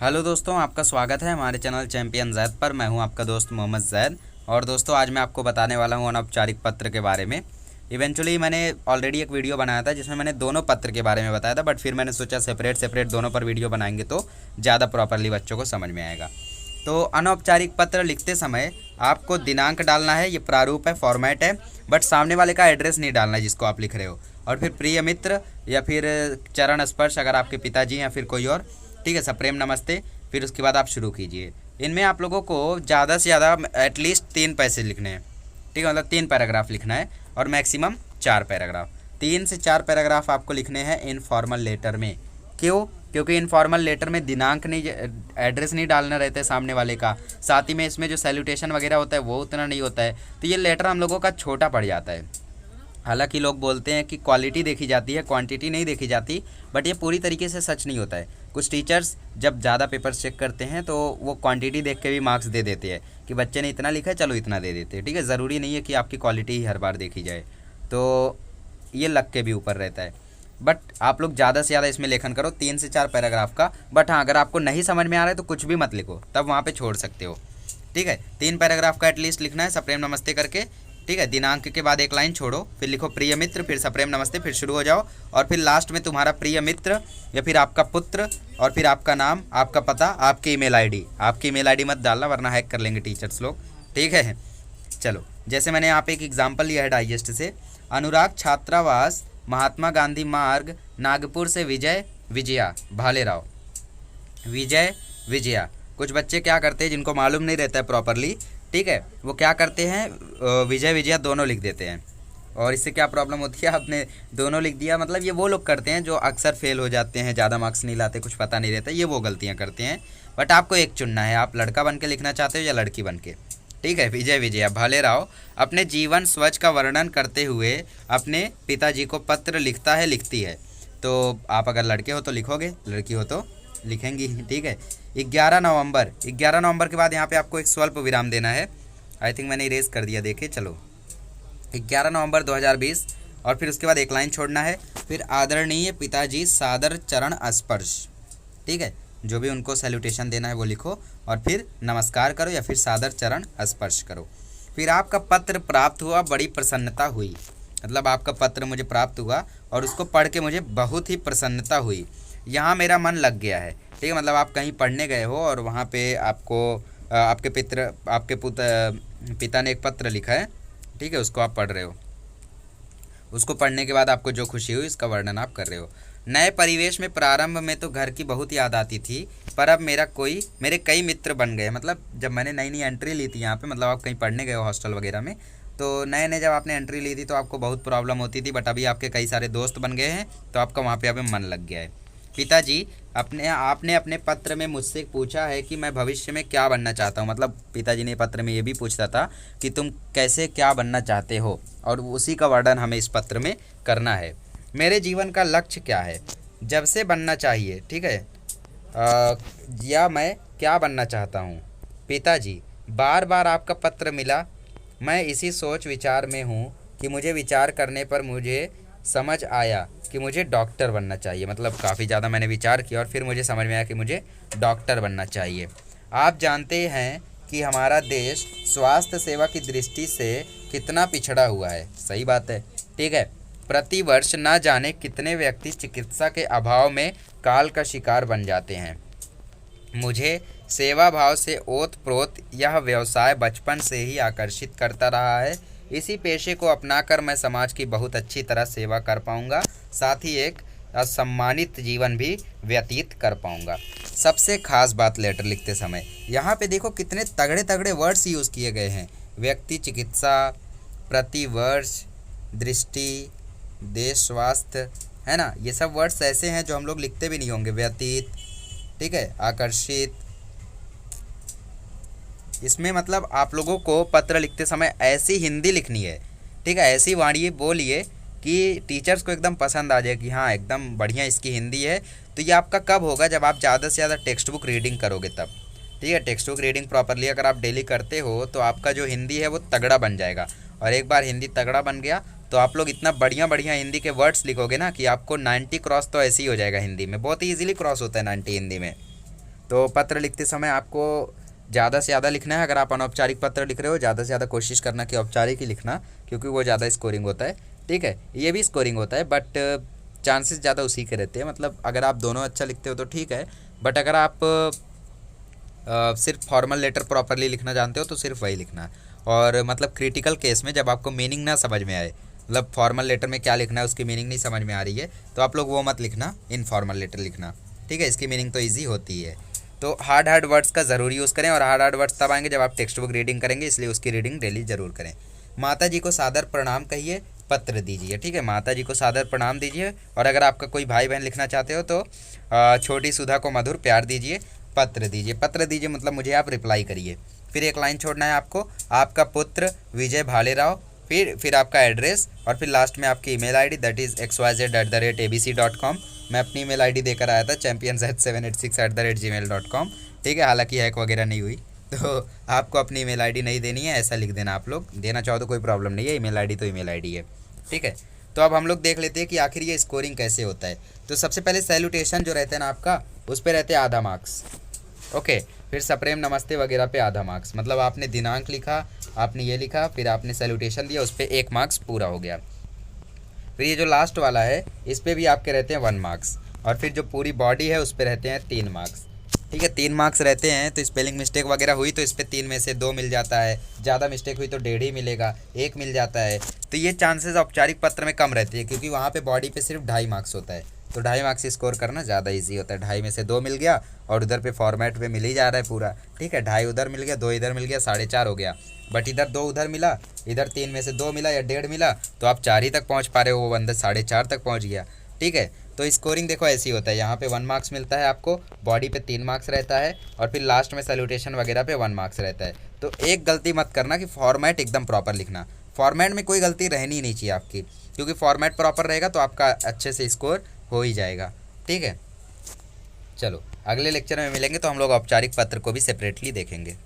Hello दोस्तों, आपका स्वागत है हमारे चैनल चैंपियन जैद पर। मैं हूं आपका दोस्त मोहम्मद जैद। और दोस्तों, आज मैं आपको बताने वाला हूं अनौपचारिक पत्र के बारे में। इवेंचुअली मैंने ऑलरेडी एक वीडियो बनाया था जिसमें मैंने दोनों पत्र के बारे में बताया था, बट फिर मैंने सोचा सेपरेट दोनों पर वीडियो बनाएंगे तो ज़्यादा प्रॉपरली बच्चों को समझ में आएगा। तो अनौपचारिक पत्र लिखते समय आपको दिनांक डालना है, ये प्रारूप है, फॉर्मेट है, बट सामने वाले का एड्रेस नहीं डालना है जिसको आप लिख रहे हो। और फिर प्रिय मित्र या फिर चरण स्पर्श अगर आपके पिताजी या फिर कोई और, ठीक है, सप्रेम नमस्ते। फिर उसके बाद आप शुरू कीजिए। इनमें आप लोगों को ज़्यादा से ज़्यादा एटलीस्ट 3 पैसेज लिखने हैं, ठीक है, मतलब 3 पैराग्राफ लिखना है और मैक्सिमम 4 पैराग्राफ। 3 से 4 पैराग्राफ आपको लिखने हैं इनफॉर्मल लेटर में। क्यों? क्योंकि इनफॉर्मल लेटर में दिनांक नहीं, एड्रेस नहीं डालना रहता है सामने वाले का, साथ ही में इसमें जो सैल्यूटेशन वगैरह होता है वो उतना नहीं होता है, तो ये लेटर हम लोगों का छोटा पड़ जाता है। हालांकि लोग बोलते हैं कि क्वालिटी देखी जाती है, क्वांटिटी नहीं देखी जाती, बट ये पूरी तरीके से सच नहीं होता है। कुछ टीचर्स जब ज़्यादा पेपर्स चेक करते हैं तो वो क्वांटिटी देख के भी मार्क्स दे देते हैं कि बच्चे ने इतना लिखा है, चलो इतना दे देते हैं, ठीक है। ज़रूरी नहीं है कि आपकी क्वालिटी ही हर बार देखी जाए, तो ये लक के भी ऊपर रहता है। बट आप लोग ज़्यादा से ज़्यादा इसमें लेखन करो 3 से 4 पैराग्राफ का। बट हाँ, अगर आपको नहीं समझ में आ रहा है तो कुछ भी मत लिखो, तब वहाँ पे छोड़ सकते हो, ठीक है। 3 पैराग्राफ का एटलीस्ट लिखना है सप्रेम नमस्ते करके, ठीक है। दिनांक के बाद एक लाइन छोड़ो, फिर लिखो प्रिय मित्र, फिर सप्रेम नमस्ते, फिर शुरू हो जाओ। और फिर लास्ट में तुम्हारा प्रिय मित्र या फिर आपका पुत्र और फिर आपका नाम, आपका पता, आपकी ईमेल आईडी। आपकी ईमेल आईडी मत डालना वरना हैक कर लेंगे टीचर्स लोग, ठीक है। चलो, जैसे मैंने यहाँ पे एक एग्जाम्पल लिया है डाइजेस्ट से। अनुराग छात्रावास, महात्मा गांधी मार्ग, नागपुर से विजय विजया भालेराव। विजय विजया, कुछ बच्चे क्या करते हैं जिनको मालूम नहीं रहता है प्रॉपरली, ठीक है, वो क्या करते हैं विजय विजया दोनों लिख देते हैं। और इससे क्या प्रॉब्लम होती है, आपने दोनों लिख दिया, मतलब ये वो लोग करते हैं जो अक्सर फेल हो जाते हैं, ज़्यादा मार्क्स नहीं लाते, कुछ पता नहीं रहता, ये वो गलतियाँ करते हैं। बट आपको एक चुनना है, आप लड़का बन के लिखना चाहते हो या लड़की बन के, ठीक है। विजय विजया भालेराव अपने जीवन स्वच्छ का वर्णन करते हुए अपने पिताजी को पत्र लिखता है, लिखती है। तो आप अगर लड़के हो तो लिखोगे, लड़की हो तो लिखेंगी, ठीक है। 11 नवंबर के बाद यहाँ पे आपको एक स्वल्प विराम देना है। आई थिंक मैंने इरेज कर दिया, देखिए, चलो। 11 नवंबर 2020 और फिर उसके बाद एक लाइन छोड़ना है। फिर आदरणीय पिताजी सादर चरण स्पर्श, ठीक है, जो भी उनको सैल्यूटेशन देना है वो लिखो और फिर नमस्कार करो या फिर सादर चरण स्पर्श करो। फिर आपका पत्र प्राप्त हुआ, बड़ी प्रसन्नता हुई, मतलब आपका पत्र मुझे प्राप्त हुआ और उसको पढ़ के मुझे बहुत ही प्रसन्नता हुई, यहाँ मेरा मन लग गया है, ठीक है। मतलब आप कहीं पढ़ने गए हो और वहाँ पे आपको आपके पिता ने एक पत्र लिखा है, ठीक है, उसको आप पढ़ रहे हो। उसको पढ़ने के बाद आपको जो खुशी हुई उसका वर्णन आप कर रहे हो। नए परिवेश में प्रारंभ में तो घर की बहुत याद आती थी, पर अब मेरे कई मित्र बन गए। मतलब जब मैंने नई एंट्री ली थी यहाँ पे, मतलब आप कहीं पढ़ने गए हो हॉस्टल वगैरह में, तो नए जब आपने एंट्री ली थी तो आपको बहुत प्रॉब्लम होती थी, बट अभी आपके कई सारे दोस्त बन गए हैं तो आपका वहाँ पे अभी मन लग गया है। पिताजी, आपने अपने पत्र में मुझसे पूछा है कि मैं भविष्य में क्या बनना चाहता हूँ। मतलब पिताजी ने पत्र में ये भी पूछता था कि तुम कैसे क्या बनना चाहते हो, और उसी का वर्णन हमें इस पत्र में करना है। मेरे जीवन का लक्ष्य क्या है, जब से बनना चाहिए, ठीक है, या मैं क्या बनना चाहता हूँ। पिताजी, बार बार आपका पत्र मिला, मैं इसी सोच विचार में हूँ कि मुझे विचार करने पर मुझे समझ आया कि मुझे डॉक्टर बनना चाहिए। मतलब काफ़ी ज़्यादा मैंने विचार किया और फिर मुझे समझ में आया कि मुझे डॉक्टर बनना चाहिए। आप जानते हैं कि हमारा देश स्वास्थ्य सेवा की दृष्टि से कितना पिछड़ा हुआ है। सही बात है, ठीक है। प्रतिवर्ष न जाने कितने व्यक्ति चिकित्सा के अभाव में काल का शिकार बन जाते हैं। मुझे सेवा भाव से ओत-प्रोत यह व्यवसाय बचपन से ही आकर्षित करता रहा है। इसी पेशे को अपनाकर मैं समाज की बहुत अच्छी तरह सेवा कर पाऊंगा, साथ ही एक सम्मानित जीवन भी व्यतीत कर पाऊंगा। सबसे खास बात लेटर लिखते समय, यहाँ पे देखो कितने तगड़े तगड़े वर्ड्स यूज़ किए गए हैं। व्यक्ति चिकित्सा, प्रतिवर्ष, दृष्टि, देश स्वास्थ्य, है ना, ये सब वर्ड्स ऐसे हैं जो हम लोग लिखते भी नहीं होंगे। व्यतीत, ठीक है, आकर्षित। इसमें मतलब आप लोगों को पत्र लिखते समय ऐसी हिंदी लिखनी है, ठीक है, ऐसी वाणी बोलिए कि टीचर्स को एकदम पसंद आ जाए कि हाँ एकदम बढ़िया इसकी हिंदी है। तो ये आपका कब होगा, जब आप ज़्यादा से ज़्यादा टेक्स्ट बुक रीडिंग करोगे तब, ठीक है। टेक्स्ट बुक रीडिंग प्रॉपरली अगर आप डेली करते हो तो आपका जो हिंदी है वो तगड़ा बन जाएगा। और एक बार हिंदी तगड़ा बन गया तो आप लोग इतना बढ़िया बढ़िया हिंदी के वर्ड्स लिखोगे ना कि आपको 90 क्रॉस तो ऐसे ही हो जाएगा हिंदी में, बहुत ही ईजिली क्रॉस होता है 90 हिंदी में। तो पत्र लिखते समय आपको ज़्यादा से ज़्यादा लिखना है। अगर आप अनौपचारिक पत्र लिख रहे हो, ज़्यादा से ज़्यादा कोशिश करना कि औपचारिक ही लिखना, क्योंकि वो ज़्यादा स्कोरिंग होता है। ठीक है, ये भी स्कोरिंग होता है बट चांसेस ज़्यादा उसी के रहते हैं। मतलब अगर आप दोनों अच्छा लिखते हो तो ठीक है, बट अगर आप सिर्फ फॉर्मल लेटर प्रॉपरली लिखना जानते हो तो सिर्फ वही लिखना है। और मतलब क्रिटिकल केस में जब आपको मीनिंग ना समझ में आए, मतलब फॉर्मल लेटर में क्या लिखना है उसकी मीनिंग नहीं समझ में आ रही है, तो आप लोग वो मत लिखना, इनफॉर्मल लेटर लिखना। ठीक है, इसकी मीनिंग तो ईजी होती है। तो हार्ड वर्ड्स का ज़रूर यूज़ करें, और हार्ड वर्ड्स तब आएंगे जब आप टेक्स्ट बुक रीडिंग करेंगे, इसलिए उसकी रीडिंग डेली ज़रूर करें। माता जी को सादर प्रणाम कहिए, पत्र दीजिए। ठीक है, माता जी को सादर प्रणाम दीजिए। और अगर आपका कोई भाई बहन लिखना चाहते हो तो छोटी सुधा को मधुर प्यार दीजिए, पत्र दीजिए। पत्र दीजिए मतलब मुझे आप रिप्लाई करिए। फिर एक लाइन छोड़ना है आपको, आपका पुत्र विजय भालेराव, फिर आपका एड्रेस, और फिर लास्ट में आपकी email ID, that is xyz@abc.com। मैं अपनी ईमेल आईडी देकर आया था, champions786@gmail.com। ठीक है, हालांकि हैक वगैरह नहीं हुई, तो आपको अपनी ईमेल आईडी नहीं देनी है, ऐसा लिख देना। आप लोग देना चाहो तो कोई प्रॉब्लम नहीं है, ईमेल आईडी तो ईमेल आईडी है। ठीक है, तो अब हम लोग देख लेते हैं कि आखिर ये स्कोरिंग कैसे होता है। तो सबसे पहले सैल्यूटेशन जो रहता है ना आपका, उस पर रहते हैं आधा मार्क्स। ओके, फिर सप्रेम नमस्ते वगैरह पे आधा मार्क्स, मतलब आपने दिनांक लिखा, आपने ये लिखा, फिर आपने सैल्यूटेशन दिया, उस पर 1 मार्क्स पूरा हो गया। फिर ये जो लास्ट वाला है इस पर भी आपके रहते हैं 1 मार्क्स, और फिर जो पूरी बॉडी है उस पर रहते हैं 3 मार्क्स। ठीक है, 3 मार्क्स रहते हैं। तो स्पेलिंग मिस्टेक वगैरह हुई तो इस पर 3 में से 2 मिल जाता है, ज़्यादा मिस्टेक हुई तो 1.5 ही मिलेगा, 1 मिल जाता है। तो ये चांसेस औपचारिक पत्र में कम रहती है, क्योंकि वहाँ पे बॉडी पे सिर्फ 2.5 मार्क्स होता है, तो 2.5 मार्क्स स्कोर करना ज़्यादा इजी होता है। 2.5 में से 2 मिल गया, और उधर पे फॉर्मेट पे मिल ही जा रहा है पूरा। ठीक है, 2.5 उधर मिल गया, 2 इधर मिल गया, 4.5 हो गया। बट इधर 2 उधर मिला, इधर 3 में से 2 मिला या 1.5 मिला, तो आप 4 ही तक पहुँच पा रहे हो, वो बंदा 4.5 तक पहुँच गया। ठीक है, तो स्कोरिंग देखो ऐसी होता है, यहाँ पे 1 मार्क्स मिलता है आपको, बॉडी पे 3 मार्क्स रहता है, और फिर लास्ट में सैल्यूटेशन वगैरह पे 1 मार्क्स रहता है। तो एक गलती मत करना कि फॉर्मेट एकदम प्रॉपर लिखना। फॉर्मेट में कोई गलती रहनी ही नहीं चाहिए आपकी, क्योंकि फॉर्मेट प्रॉपर रहेगा तो आपका अच्छे से स्कोर हो ही जाएगा। ठीक है, चलो अगले लेक्चर में मिलेंगे तो हम लोग औपचारिक पत्र को भी सेपरेटली देखेंगे।